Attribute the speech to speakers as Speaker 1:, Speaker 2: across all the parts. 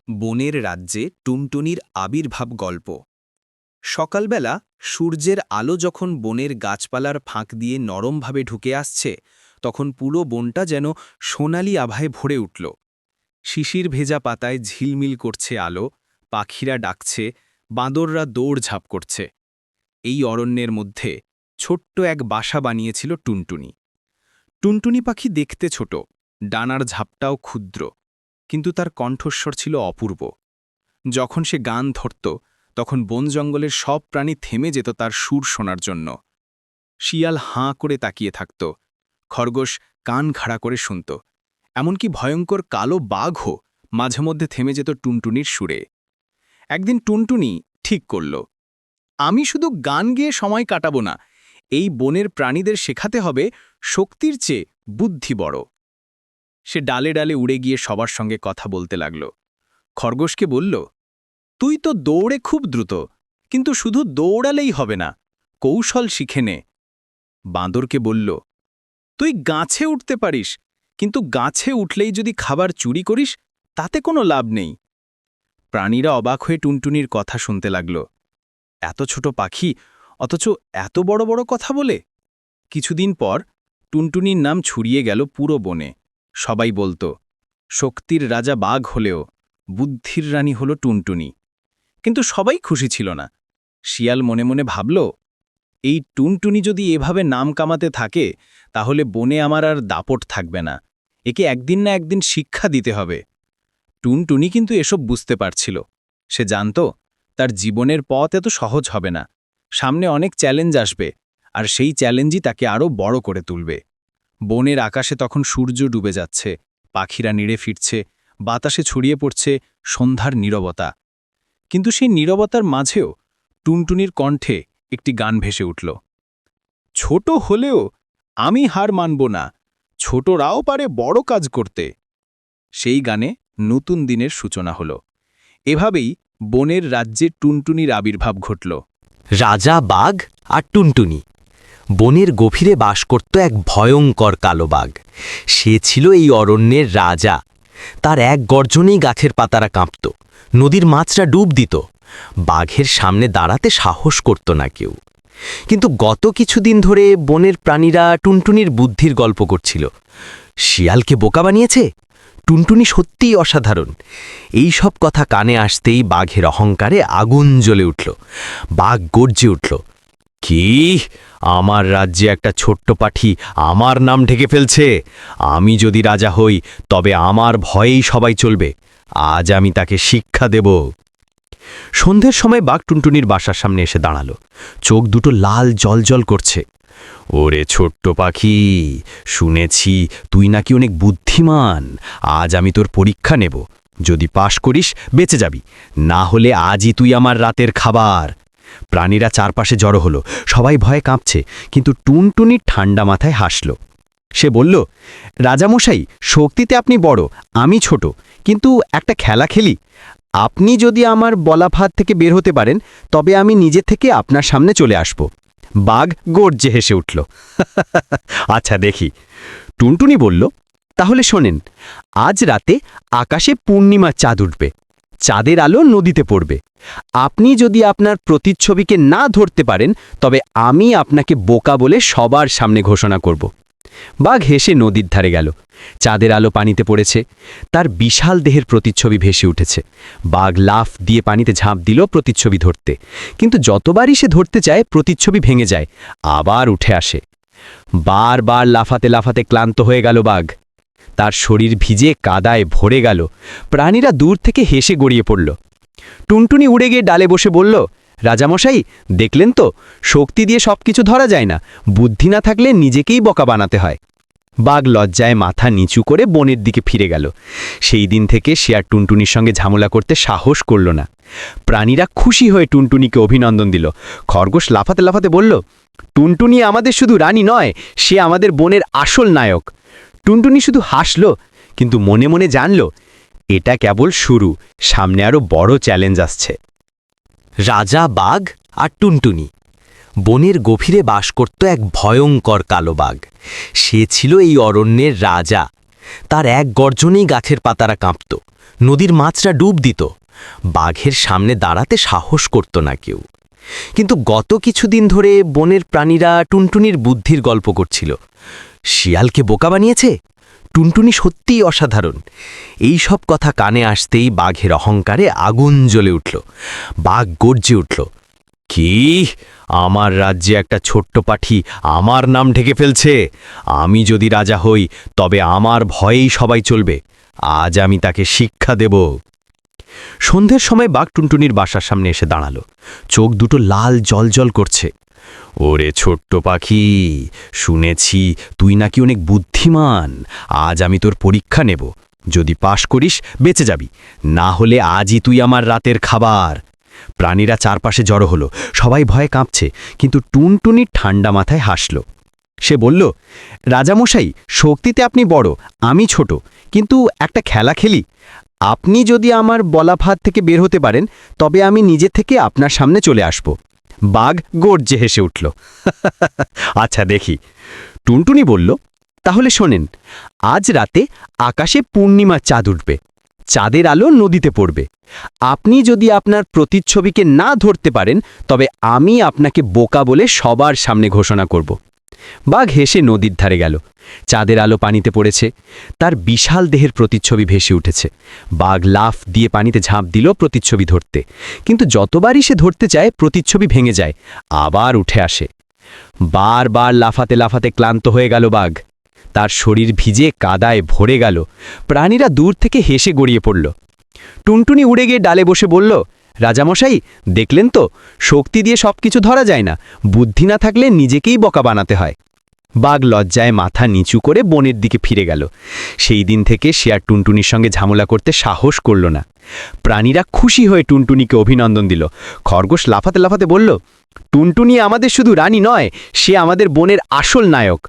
Speaker 1: বনের রাজ্যে টুনটুনির আবির্ভাব গল্প। সকালবেলা সূর্যের আলো যখন বনের গাছপালার ফাঁক দিয়ে নরমভাবে ঢুকে আসছে, তখন পুরো বনটা যেন সোনালি আভায় ভরে উঠল। শিশির ভেজা পাতায় ঝিলমিল করছে আলো, পাখিরা ডাকছে, বাঁদররা দৌড়ঝাঁপ করছে। এই অরণ্যের মধ্যে ছোট্ট এক বাসা বানিয়েছিল টুনটুনি। টুনটুনি পাখি দেখতে ছোট, ডানার ঝাপটাও ক্ষুদ্র, কিন্তু তার কণ্ঠস্বর ছিল অপূর্ব। যখন সে গান ধরত, তখন বন জঙ্গলের সব প্রাণী থেমে যেত তার সুর শোনার জন্য। শিয়াল হাঁ করে তাকিয়ে থাকত, খরগোশ কান খাড়া করে শুনত, এমনকি ভয়ঙ্কর কালো বাঘও মাঝে মধ্যে থেমে যেত টুনটুনির সুরে। একদিন টুনটুনি ঠিক করল, আমি শুধু গান গেয়ে সময় কাটাবো না, এই বনের প্রাণীদের শেখাতে হবে শক্তির চেয়ে বুদ্ধি বড়। সে ডালে ডালে উড়ে গিয়ে সবার সঙ্গে কথা বলতে লাগল। খরগোশকে বলল, তুই তো দৌড়ে খুব দ্রুত, কিন্তু শুধু দৌড়ালেই হবে না, কৌশল শিখে নে। বাঁদরকে বলল, তুই গাছে উঠতে পারিস, কিন্তু গাছে উঠলেই যদি খাবার চুরি করিস, তাতে কোনো লাভ নেই। প্রাণীরা অবাক হয়ে টুনটুনির কথা শুনতে লাগল। এত ছোট পাখি, অথচ এত বড় বড় কথা বলে। কিছুদিন পর টুনটুনির নাম ছড়িয়ে গেল পুরো বনে। সবাই বলতো, শক্তির রাজা বাঘ হলেও বুদ্ধির রানী হল টুনটুনি। কিন্তু সবাই খুশি ছিল না। শিয়াল মনে মনে ভাবল, এই টুনটুনি যদি এভাবে নাম কামাতে থাকে, তাহলে বনে আমার আর দাপট থাকবে না। একে একদিন না একদিন শিক্ষা দিতে হবে। টুনটুনি কিন্তু এসব বুঝতে পারছিল। সে জানত তার জীবনের পথ এত সহজ হবে না, সামনে অনেক চ্যালেঞ্জ আসবে, আর সেই চ্যালেঞ্জই তাকে আরও বড় করে তুলবে। বনের আকাশে তখন সূর্য ডুবে যাচ্ছে, পাখিরা নিড়ে ফিরছে, বাতাসে ছড়িয়ে পড়ছে সন্ধ্যার নীরবতা। কিন্তু সেই নীরবতার মাঝেও টুনটুনির কণ্ঠে একটি গান ভেসে উঠল, ছোট হলেও আমি হার মানব না, ছোটরাও পারে বড় কাজ করতে। সেই গানে নতুন দিনের সূচনা হল। এভাবেই বনের রাজ্যে টুনটুনির আবির্ভাব ঘটল।
Speaker 2: রাজা বাঘ আর টুনটুনি। বনের গভীরে বাস করত এক ভয়ঙ্কর কালো বাঘ। সে ছিল এই অরণ্যের রাজা। তার এক গর্জনেই গাছের পাতারা কাঁপত, নদীর মাছরা ডুব দিত। বাঘের সামনে দাঁড়াতে সাহস করত না কেউ। কিন্তু গত কিছুদিন ধরে বনের প্রাণীরা টুনটুনির বুদ্ধির গল্প করছিল। শিয়ালকে বোকা বানিয়েছে, টুনটুনি সত্যিই অসাধারণ। এই সব কথা কানে আসতেই বাঘের অহংকারে আগুন জ্বলে উঠল। বাঘ গর্জে উঠল, কি, আমার রাজ্যে একটা ছোট্ট পাখি আমার নাম ঢেকে ফেলছে? আমি যদি রাজা হই, তবে আমার ভয়েই সবাই চলবে। আজ আমি তাকে শিক্ষা দেব। সন্ধ্যের সময় বাঘ টুনটুনির বাসার সামনে এসে দাঁড়াল। চোখ দুটো লাল জলজল করছে। ওরে ছোট্ট পাখি, শুনেছি তুই নাকি অনেক বুদ্ধিমান। আজ আমি তোর পরীক্ষা নেব। যদি পাশ করিস বেঁচে যাবি, না হলে আজই তুই আমার রাতের খাবার। প্রাণীরা চারপাশে জড়ো হলো, সবাই ভয়ে কাঁপছে, কিন্তু টুনটুনি ঠান্ডা মাথায় হাসল। সে বলল, রাজামশাই, শক্তিতে আপনি বড়, আমি ছোট, কিন্তু একটা খেলা খেলি। আপনি যদি আমার বলা ফাঁদ থেকে বের হতে পারেন, তবে আমি নিজে থেকে আপনার সামনে চলে আসব। বাঘ গর্জে হেসে উঠল, আচ্ছা দেখি। টুনটুনি বলল, তাহলে শোনেন, আজ রাতে আকাশে পূর্ণিমার চাঁদ উঠবে। চাঁদের আলো নদীতে পড়বে। আপনি যদি আপনার প্রতিচ্ছবিকে না ধরতে পারেন, তবে আমি আপনাকে বোকা বলে সবার সামনে ঘোষণা করব। বাঘ হেসে নদীর ধারে গেল। চাঁদের আলো পানিতে পড়েছে, তার বিশাল দেহের প্রতিচ্ছবি ভেসে উঠেছে। বাঘ লাফ দিয়ে পানিতে ঝাঁপ দিল প্রতিচ্ছবি ধরতে, কিন্তু যতবারই সে ধরতে চায় প্রতিচ্ছবি ভেঙে যায়, আবার উঠে আসে। বারবার লাফাতে লাফাতে ক্লান্ত হয়ে গেল বাঘ। তার শরীর ভিজে কাদায় ভরে গেল। প্রাণীরা দূর থেকে হেসে গড়িয়ে পড়ল। টুনটুনি উড়ে গিয়ে ডালে বসে বলল, রাজামশাই, দেখলেন তো, শক্তি দিয়ে সবকিছু ধরা যায় না, বুদ্ধি না থাকলে নিজেকেই বোকা বানাতে হয়। বাঘ লজ্জায় মাথা নিচু করে বনের দিকে ফিরে গেল। সেই দিন থেকে সে আর টুনটুনির সঙ্গে ঝামেলা করতে সাহস করল না। প্রাণীরা খুশি হয়ে টুনটুনিকে অভিনন্দন দিল। খরগোশ লাফাতে লাফাতে বলল, টুনটুনি আমাদের শুধু রানী নয়, সে আমাদের বনের আসল নায়ক। টুনটুনি শুধু হাসল, কিন্তু মনে মনে জানল, এটা কেবল শুরু, সামনে আরও বড় চ্যালেঞ্জ আসছে। রাজা বাঘ আর টুনটুনি। বনের গভীরে বাস করত এক ভয়ঙ্কর কালো বাঘ। সে ছিল এই অরণ্যের রাজা। তার এক গর্জনেই গাছের পাতারা কাঁপত, নদীর মাছরা ডুব দিত। বাঘের সামনে দাঁড়াতে সাহস করত না কেউ। কিন্তু গত কিছুদিন ধরে বনের প্রাণীরা টুনটুনির বুদ্ধির গল্প করছিল। শিয়ালকে বোকা বানিয়েছে, টুনটুনি সত্যিই অসাধারণ। এই সব কথা কানে আসতেই বাঘের অহংকারে আগুন জ্বলে উঠল। বাঘ গর্জে উঠল, কি, আমার রাজ্যে একটা ছোট্ট পাখি আমার নাম ঢেকে ফেলছে? আমি যদি রাজা হই তবে আমার ভয়েই সবাই চলবে। আজ আমি তাকে শিক্ষা দেব। সন্ধ্যের সময় বাঘ টুনটুনির বাসার সামনে এসে দাঁড়ালো। চোখ দুটো লাল জলজল করছে। ওরে ছোট্ট পাখি, শুনেছি তুই নাকি অনেক বুদ্ধিমান। আজ আমি তোর পরীক্ষা নেব। যদি পাশ করিস বেঁচে যাবি, না হলে আজই তুই আমার রাতের খাবার। প্রাণীরা চারপাশে জড়ো হলো, সবাই ভয়ে কাঁপছে, কিন্তু টুনটুনি ঠান্ডা মাথায় হাসল। সে বলল, রাজামশাই, শক্তিতে আপনি বড়, আমি ছোট, কিন্তু একটা খেলা খেলি। আপনি যদি আমার বলা ফাঁদ থেকে বের হতে পারেন তবে আমি নিজে থেকে আপনার সামনে চলে আসব। বাঘ গর্জে হেসে উঠল। আচ্ছা দেখি। টুনটুনি বলল, তাহলে শোনেন, আজ রাতে আকাশে পূর্ণিমার চাঁদ উঠবে। চাঁদের আলো নদীতে পড়বে। আপনি যদি আপনার প্রতিচ্ছবিকে না ধরতে পারেন তবে আমি আপনাকে বোকা বলে সবার সামনে ঘোষণা করব। বাঘ হেসে নদীর ধারে গেল। চাঁদের আলো পানিতে পড়েছে, তার বিশাল দেহের প্রতিচ্ছবি ভেসে উঠেছে। বাঘ লাফ দিয়ে পানিতে ঝাঁপ দিল প্রতিচ্ছবি ধরতে, কিন্তু যতবারই সে ধরতে চায় প্রতিচ্ছবি ভেঙে যায়, আবার উঠে আসে। বারবার লাফাতে লাফাতে ক্লান্ত হয়ে গেল বাঘ। তার শরীর ভিজে কাদায় ভরে গেল। প্রাণীরা দূর থেকে হেসে গড়িয়ে পড়ল। টুনটুনি উড়ে গিয়ে ডালে বসে বলল, রাজামশাই, দেখলেন তো, শক্তি দিয়ে সবকিছু ধরা যায় না, বুদ্ধি না থাকলে নিজেকেই বোকা বানাতে হয়। বাঘ লজ্জায় মাথা নিচু করে বনের দিকে ফিরে গেল। সেই দিন থেকে সে আর টুনটুনির সঙ্গে ঝামেলা করতে সাহস করল না। প্রাণীরা খুশি হয়ে টুনটুনিকে অভিনন্দন দিল। খরগোশ লাফাতে লাফাতে বলল, টুনটুনি আমাদের শুধু রানী নয়, সে আমাদের বনের আসল নায়ক।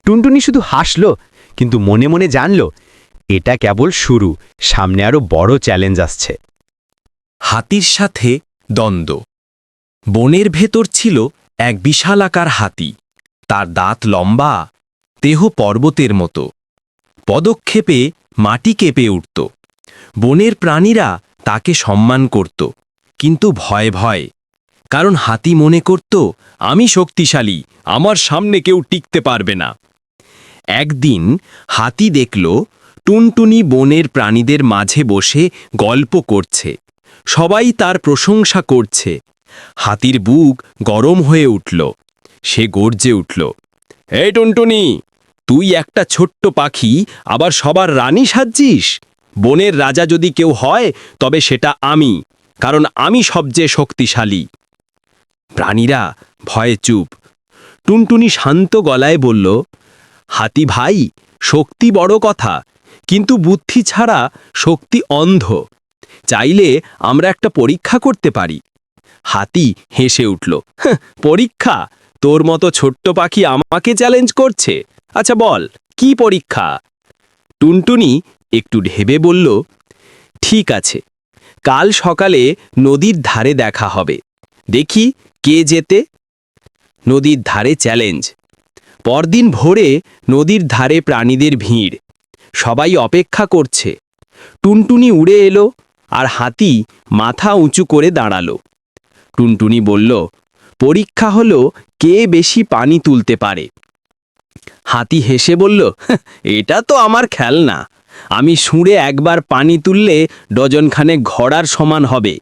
Speaker 2: টুনটুনি শুধু হাসল, কিন্তু মনে মনে জানল, এটা কেবল শুরু, সামনে আরো বড় চ্যালেঞ্জ আসছে।
Speaker 1: হাতির সাথে দ্বন্দ্ব। বনের ভেতর ছিল এক বিশালাকার হাতি। তার দাঁত লম্বা, দেহ পর্বতের মতো। পদক্ষেপে মাটি কেঁপে উঠত। বনের প্রাণীরা তাকে সম্মান করত, কিন্তু ভয়ে ভয়ে, কারণ হাতি মনে করত, আমি শক্তিশালী, আমার সামনে কেউ টিকতে পারবে না। একদিন হাতি দেখল টুনটুনি বনের প্রাণীদের মাঝে বসে গল্প করছে। সবাই তার প্রশংসা করছে। হাতির বুক গরম হয়ে উঠল। সে গর্জে উঠল, এই টুনটুনি, তুই একটা ছোট্ট পাখি, আবার সবার রানী সাজছিস? বনের রাজা যদি কেউ হয় তবে সেটা আমি, কারণ আমি সবচেয়ে শক্তিশালী। প্রাণীরা ভয়ে চুপ। টুনটুনি শান্ত গলায় বলল, হাতি ভাই, শক্তি বড় কথা, কিন্তু বুদ্ধি ছাড়া শক্তি অন্ধ। চাইলে আমরা একটা পরীক্ষা করতে পারি। হাতি হেসে উঠল, পরীক্ষা? তোর মতো ছোট্ট পাখি আমাকে চ্যালেঞ্জ করছে? আচ্ছা বল, কি পরীক্ষা? টুনটুনি একটু ভেবে বলল, ঠিক আছে, কাল সকালে নদীর ধারে দেখা হবে, দেখি কে জেতে। নদীর ধারে চ্যালেঞ্জ। পরদিন ভোরে নদীর ধারে প্রাণীদের ভিড়। সবাই অপেক্ষা করছে। টুনটুনি উড়ে এলো, আর হাতি মাথা উঁচু করে দাঁড়ালো। টুনটুনি বলল, পরীক্ষা হলো কে বেশি পানি তুলতে পারে। হাতি হেসে বলল, এটা তো আমার খেলনা, আমি সুঁড়ে একবার পানি তুললে ডজনখানেক ঘোড়ার সমান হবে।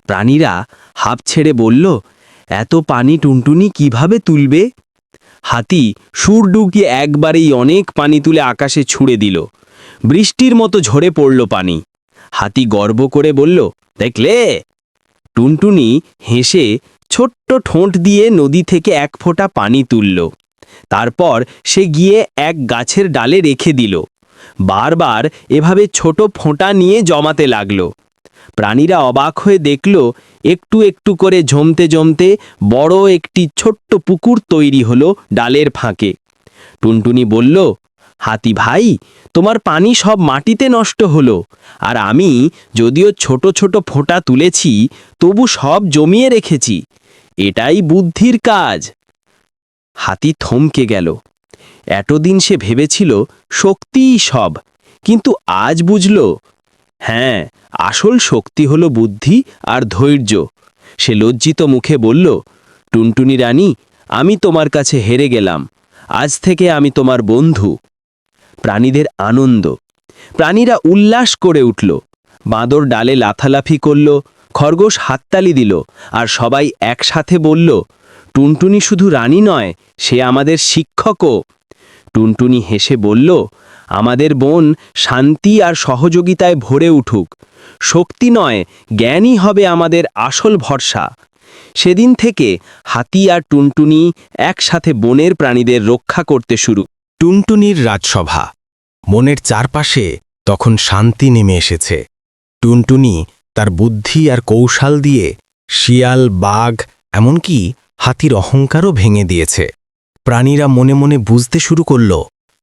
Speaker 1: প্রাণীরা হাঁপ ছেড়ে বলল, এত পানি টুনটুনি কিভাবে তুলবে? হাতি সুর ডুকিয়ে একবারেই অনেক পানি তুলে আকাশে ছুঁড়ে দিল। বৃষ্টির মতো ঝরে পড়ল পানি। হাতি গর্ব করে বলল, দেখলে? টুনটুনি হেসে ছোট্ট ঠোঁট দিয়ে নদী থেকে এক ফোঁটা পানি তুলল। তারপর সে গিয়ে এক গাছের ডালে রেখে দিল। বারবার এভাবে ছোট ফোঁটা নিয়ে জমাতে লাগল। প্রাণীরা অবাক হয়ে দেখল, একটু একটু করে জমতে জমতে বড় একটি ছোট্ট পুকুর তৈরি হলো ডালের ফাঁকে। টুনটুনি বলল, হাতি ভাই, তোমার পানি সব মাটিতে নষ্ট হলো, আর আমি যদিও ছোট ছোট ফোঁটা তুলেছি তবু সব জমিয়ে রেখেছি। এটাই বুদ্ধির কাজ। হাতি থমকে গেল। এতদিন সে ভেবেছিল শক্তিই সব, কিন্তু আজ বুঝল হ্যাঁ, আসল শক্তি হলো বুদ্ধি আর ধৈর্য। সে লজ্জিত মুখে বলল, টুনটুনি রানী, আমি তোমার কাছে হেরে গেলাম, আজ থেকে আমি তোমার বন্ধু। প্রাণীদের আনন্দ, প্রাণীরা উল্লাস করে উঠল। বাঁদর ডালে লাফালাফি করল, খরগোশ হাততালি দিল, আর সবাই একসাথে বলল, টুনটুনি শুধু রানী নয়, সে আমাদের শিক্ষকও। টুনটুনি হেসে বলল, আমাদের বন শান্তি আর সহযোগিতায় ভরে উঠুক। শক্তি নয়, জ্ঞানই হবে আমাদের আসল ভরসা। সেদিন থেকে হাতি আর টুনটুনি একসাথে বনের প্রাণীদের রক্ষা করতে শুরু।
Speaker 3: টুনটুনির রাজসভা। মনের চারপাশে তখন শান্তি নেমে এসেছে। টুনটুনি তার বুদ্ধি আর কৌশল দিয়ে শিয়াল, বাঘ, এমনকি হাতির অহংকারও ভেঙে দিয়েছে। প্রাণীরা মনে মনে বুঝতে শুরু করল,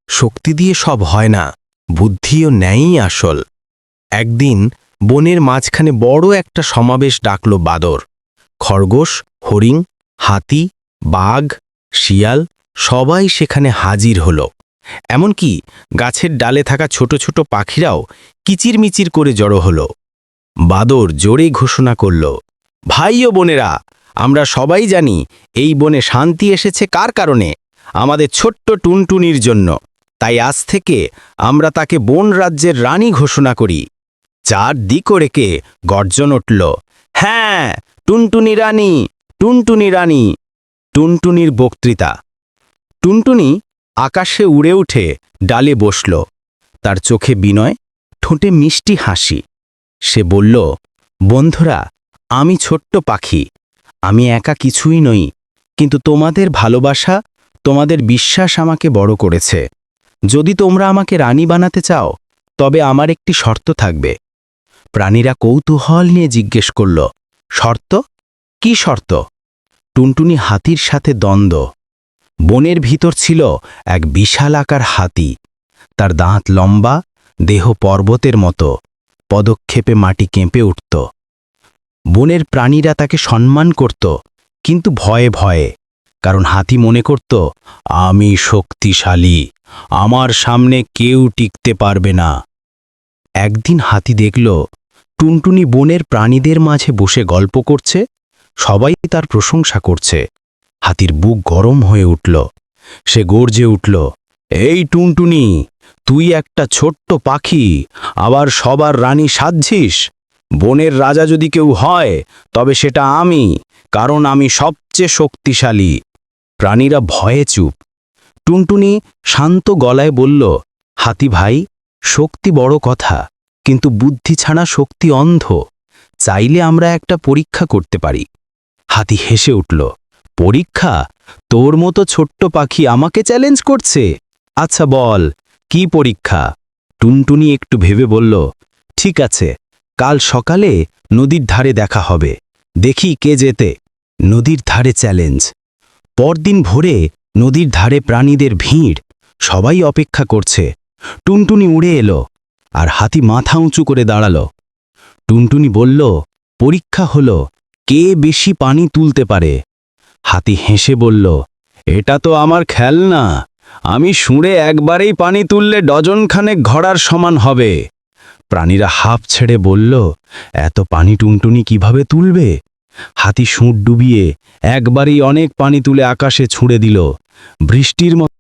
Speaker 3: শক্তি দিয়ে সব হয় না, বুদ্ধি ও ন্যায়ই আসল। একদিন বনের মাঝখানে বড় একটা সমাবেশ ডাকল বাদর। খরগোশ, হরিণ, হাতি, বাঘ, শিয়াল সবাই সেখানে হাজির হল। এমনকি গাছের ডালে থাকা ছোট ছোট পাখিরাও কিচিরমিচির করে জড়ো হল। বাদর জোরে ঘোষণা করল, ভাই ও বোনেরা, আমরা সবাই জানি এই বনে শান্তি এসেছে কার কারণে? আমাদের ছোট্ট টুনটুনির জন্য। তাই আজ থেকে আমরা তাকে বন রাজ্যের রানী ঘোষণা করি। চারদিক রেখে গর্জন উঠল, হ্যাঁ, টুনটুনি রানী, টুনটুনি রানী। টুনটুনির বক্তৃতা। টুনটুনি আকাশে উড়ে উঠে ডালে বসল। তার চোখে বিনয়, ঠোঁটে মিষ্টি হাসি। সে বলল, বন্ধুরা, আমি ছোট্ট পাখি, আমি একা কিছুই নই, কিন্তু তোমাদের ভালোবাসা, তোমাদের বিশ্বাস আমাকে বড় করেছে। যদি তোমরা আমাকে রানী বানাতে চাও, তবে আমার একটি শর্ত থাকবে। প্রাণীরা কৌতূহল নিয়ে জিজ্ঞেস করল, শর্ত? কি শর্ত? টুনটুনি হাতির সাথে দ্বন্দ্ব। বনের ভিতর ছিল এক বিশালাকার হাতি। তার দাঁত লম্বা, দেহ পর্বতের মতো, পদক্ষেপে মাটি কেঁপে উঠত। বনের প্রাণীরা তাকে সম্মান করত, কিন্তু ভয়ে ভয়ে, কারণ হাতি মনে করত, আমি শক্তিশালী, আমার সামনে কেউ টিকতে পারবে না। একদিন হাতি দেখল টুনটুনি বনের প্রাণীদের মাঝে বসে গল্প করছে, সবাই তার প্রশংসা করছে। হাতির বুক গরম হয়ে উঠল। সে গর্জে উঠল, এই টুনটুনি, তুই একটা ছোট্ট পাখি, আবার সবার রানী সাজছিস? বনের রাজা যদি কেউ হয়, তবে সেটা আমি, কারণ আমি সবচেয়ে শক্তিশালী। প্রাণীরা ভয়ে চুপ। টুনটুনি শান্ত গলায় বলল, হাতি ভাই, শক্তি বড় কথা, কিন্তু বুদ্ধি ছাড়া শক্তি অন্ধ। চাইলে আমরা একটা পরীক্ষা করতে পারি। হাতি হেসে উঠল, পরীক্ষা? তোর মতো ছোট্ট পাখি আমাকে চ্যালেঞ্জ করছে? আচ্ছা বল, কি পরীক্ষা? টুনটুনি একটু ভেবে বলল, ঠিক আছে, কাল সকালে নদীর ধারে দেখা হবে, দেখি কে জেতে। নদীর ধারে চ্যালেঞ্জ। পরদিন ভোরে নদীর ধারে প্রাণীদের ভিড়, সবাই অপেক্ষা করছে। টুনটুনি উড়ে এলো, আর হাতি মাথা উঁচু করে দাঁড়াল। টুনটুনি বলল, পরীক্ষা হলো কে বেশি পানি তুলতে পারে। হাতি হেসে বলল, এটা তো আমার খেলনা, আমি শুঁড়ে একবারেই পানি তুললে ডজনখানেক ঘোড়ার সমান হবে। প্রাণীরা হাঁপ ছেড়ে বলল, এত পানি টুনটুনি কিভাবে তুলবে? হাতি শুঁড় ডুবিয়ে একবারই অনেক পানি তুলে আকাশে ছুঁড়ে দিল। বৃষ্টির মতো